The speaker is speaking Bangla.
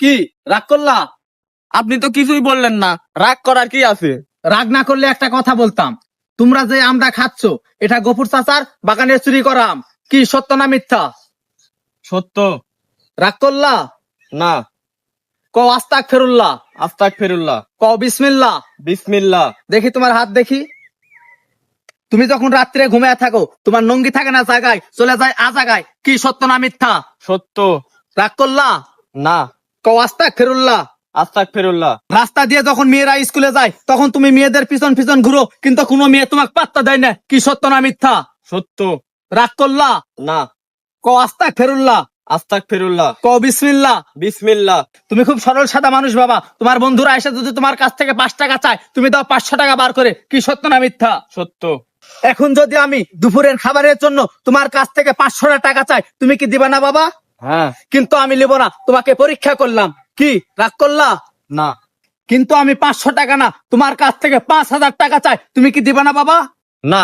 কি রাগ করলা? আপনি তো কিছুই বললেন না, রাগ করার কি আছে? রাগ না করলে একটা কথা বলতাম। তোমরা যে আমটা খাচ্ছ এটা গফুর চাচার বাগানে চুরি করা আম। কি সত্য না মিথ্যা? সত্য। রাগ করলা? না। কও আস্তাক ফেরুল্লাহ। আস্তাগফিরুল্লাহ। কও বিসমিল্লাহ। বিসমিল্লাহ। দেখি তোমার হাত দেখি। তুমি যখন রাত্রে ঘুমিয়ে থাকো তোমার নঙ্গি থাকে না জায়গায়, চলে যায় জায়গায়। কি সত্য না মিথ্যা? সত্য। রাগ করলা? না। কও আস্তাক ফেরুল্লাহ। আস্তাগফিরুল্লাহ। রাস্তা দিয়ে যখন মেয়েরা স্কুলে যায় তখন তুমি মেয়েদের পিছন পিছন ঘুরো, কিন্তু কোনো মেয়ে তোমাকে পাত্তা দেয় না। কি সত্য না মিথ্যা? সত্য। রাগ করলা? না। কও আস্তাক ফেরুল্লাহ। আস্তাগফিরুল্লাহ। কও বিসমিল্লাহ। বিসমিল্লাহ। তুমি খুব সরল সাদা মানুষ বাবা। তোমার বন্ধুরা এসে যদি তোমার কাছ থেকে 5 টাকা চায় তুমি দাও 500 টাকা বার করে। কি সত্য না মিথ্যা? সত্য। এখন যদি আমি দুপুরের খাবারের জন্য তোমার কাছ থেকে 500 টাকা চাই তুমি কি দিবা না বাবা? হ্যাঁ। কিন্তু আমি নেব না, তোমাকে পরীক্ষা করলাম। কি রাগ করলা? না। কিন্তু আমি 500 টাকা না তোমার কাছ থেকে 5000 টাকা চাই তুমি কি দিবা না বাবা? না।